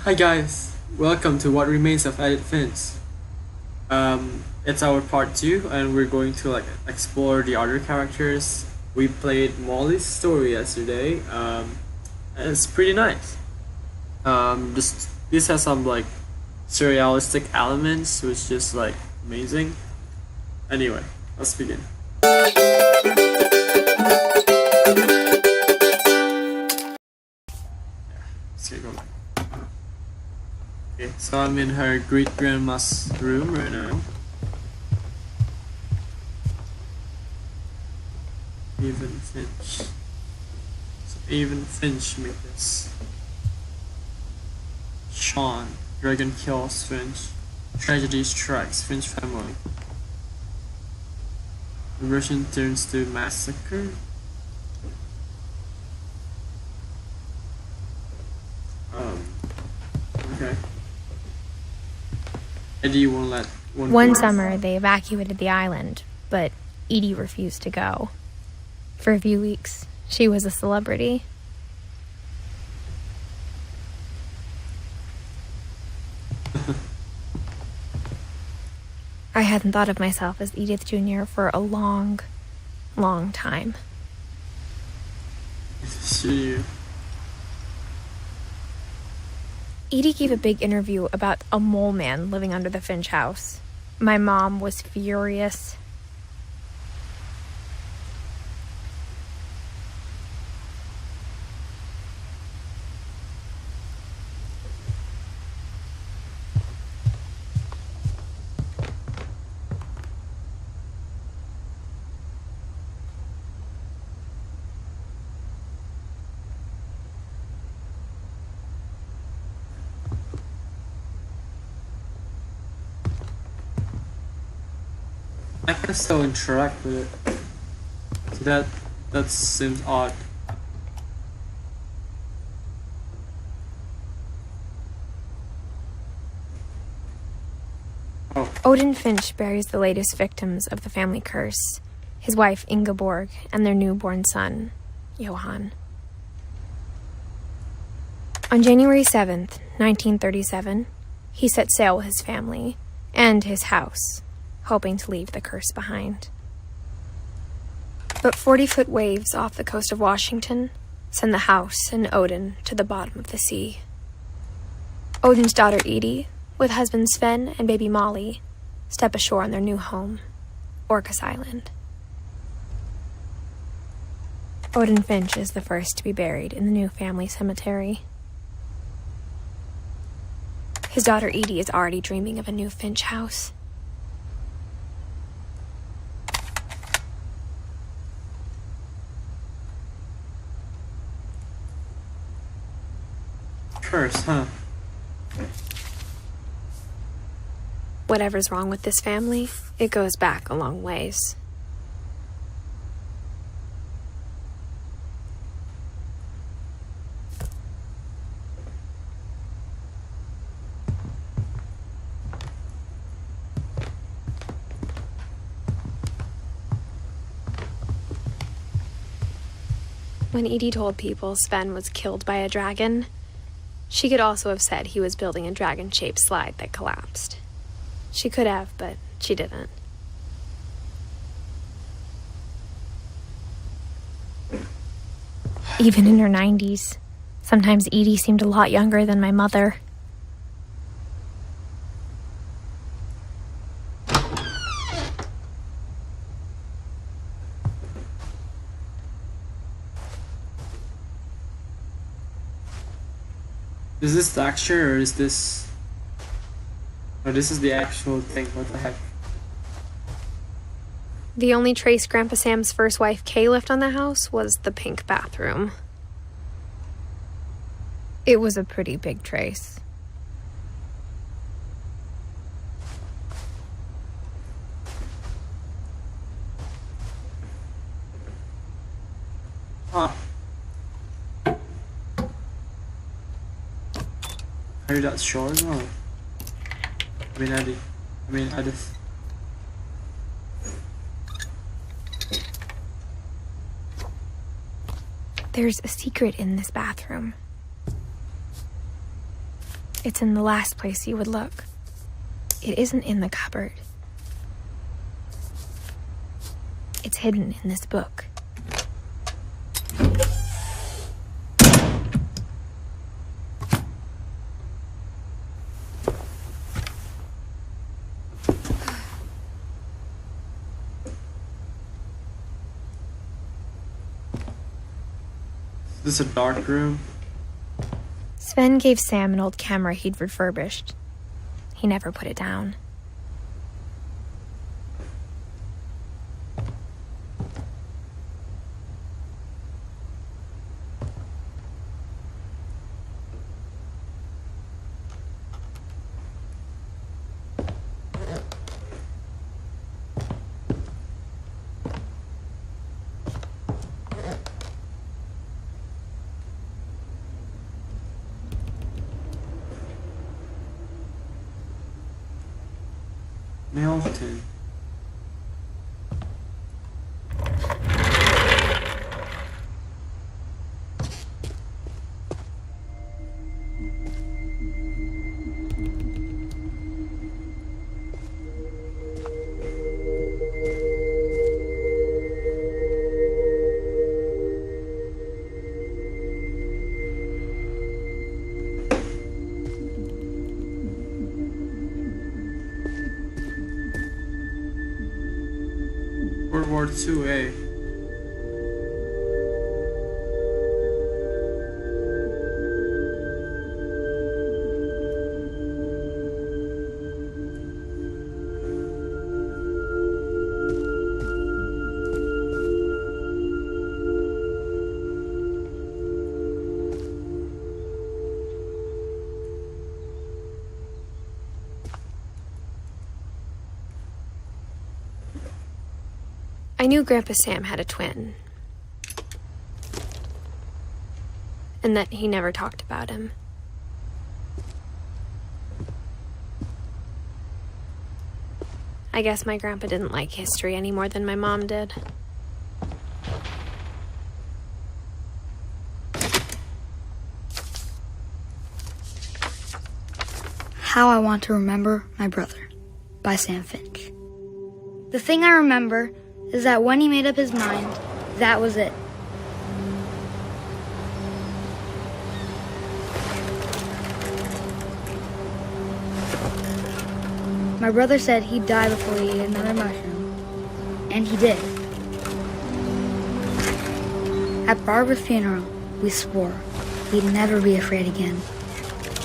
Hi guys, welcome to What Remains of Edith Finch. It's our part two, and we're going to explore the other characters. We played Molly's story yesterday. And it's pretty nice. This has some surrealistic elements, which is just amazing. Anyway, let's begin. Let's go back. Okay, so I'm in her great grandma's room right now. Even Finch. So even Finch made this. Sean. Dragon kills Finch. Tragedy strikes Finch family. Conversion turns to massacre. Okay. Eddie won't let One summer, they evacuated the island, but Edie refused to go. For a few weeks, she was a celebrity. I hadn't thought of myself as Edith Jr. for a long, long time. See you. Edie gave a big interview about a mole man living under the Finch house. My mom was furious. I can still interact with it. So that seems odd. Oh. Odin Finch buries the latest victims of the family curse, his wife Ingeborg and their newborn son, Johann. On January 7th, 1937, he set sail with his family and his house, hoping to leave the curse behind. But 40-foot waves off the coast of Washington send the house and Odin to the bottom of the sea. Odin's daughter Edie, with husband Sven and baby Molly, step ashore on their new home, Orcas Island. Odin Finch is the first to be buried in the new family cemetery. His daughter Edie is already dreaming of a new Finch house. Curse, huh? Whatever's wrong with this family, it goes back a long ways. When Edie told people Sven was killed by a dragon, she could also have said he was building a dragon-shaped slide that collapsed. She could have, but she didn't. Even in her 90s, sometimes Edie seemed a lot younger than my mother. Is this the texture or is this... Oh, this is the actual thing, what the heck? The only trace Grandpa Sam's first wife Kay left on the house was the pink bathroom. It was a pretty big trace. Huh. Are you that sure? No. Edith. There's a secret in this bathroom. It's in the last place you would look. It isn't in the cupboard. It's hidden in this book. Is this a dark room? Sven gave Sam an old camera he'd refurbished. He never put it down. Milton. World War II, I knew Grandpa Sam had a twin. And that he never talked about him. I guess my grandpa didn't like history any more than my mom did. How I Want to Remember My Brother by Sam Finch. The thing I remember is that when he made up his mind, that was it. My brother said he'd die before he ate another mushroom. And he did. At Barbara's funeral, we swore we'd never be afraid again.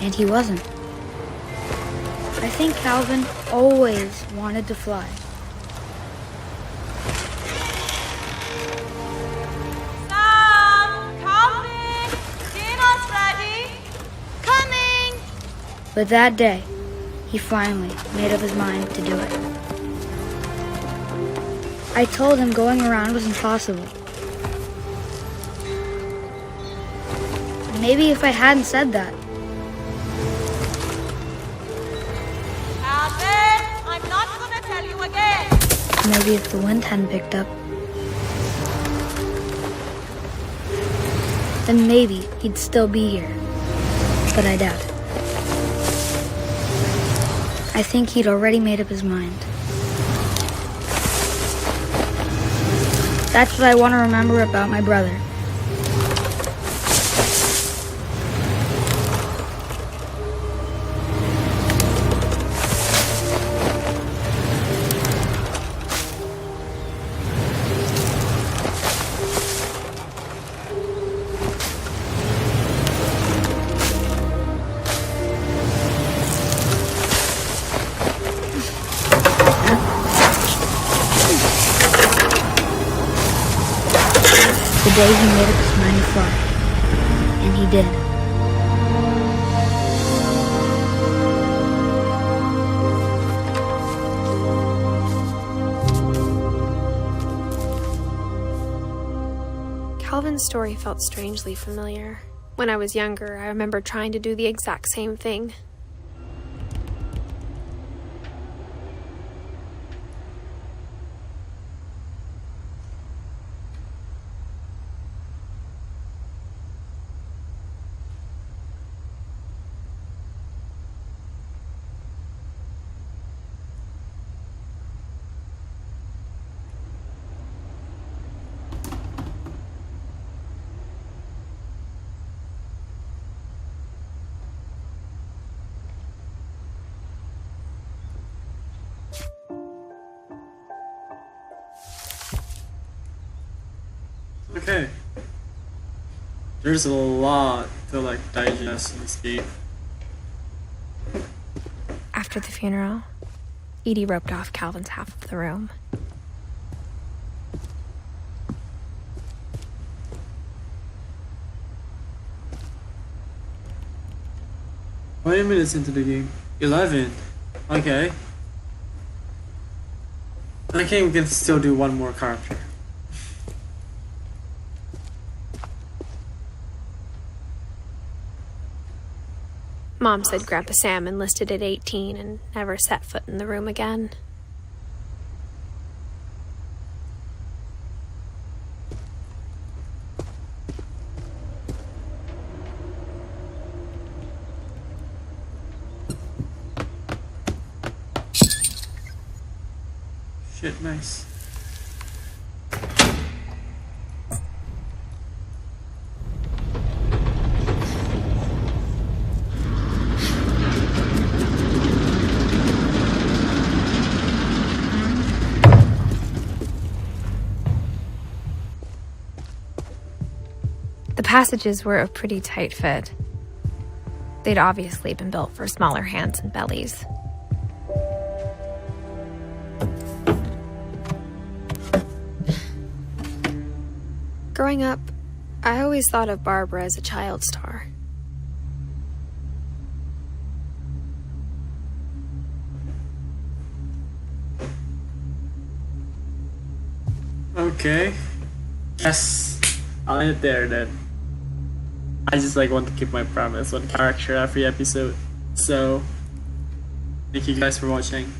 And he wasn't. I think Calvin always wanted to fly. Sam! Calvin! Dinner's ready! Coming! But that day, he finally made up his mind to do it. I told him going around was impossible. Maybe if I hadn't said that, Calvin! I'm not gonna tell you again! maybe if the wind hadn't picked up, then maybe he'd still be here. But I doubt it. I think he'd already made up his mind. That's what I want to remember about my brother. The day he made up his mind to fly. And he did. Calvin's story felt strangely familiar. When I was younger, I remember trying to do the exact same thing. Okay. There's a lot to like digest in this game. After the funeral, Edie roped off Calvin's half of the room. 20 minutes into the game. 11. Okay. I think we can still do one more character. Mom said Grandpa Sam enlisted at 18 and never set foot in the room again. Shit, nice. The passages were a pretty tight fit. They'd obviously been built for smaller hands and bellies. Growing up, I always thought of Barbara as a child star. Okay. Yes. I'll end it there then. I just like want to keep my promise, one character every episode. So, thank you guys for watching.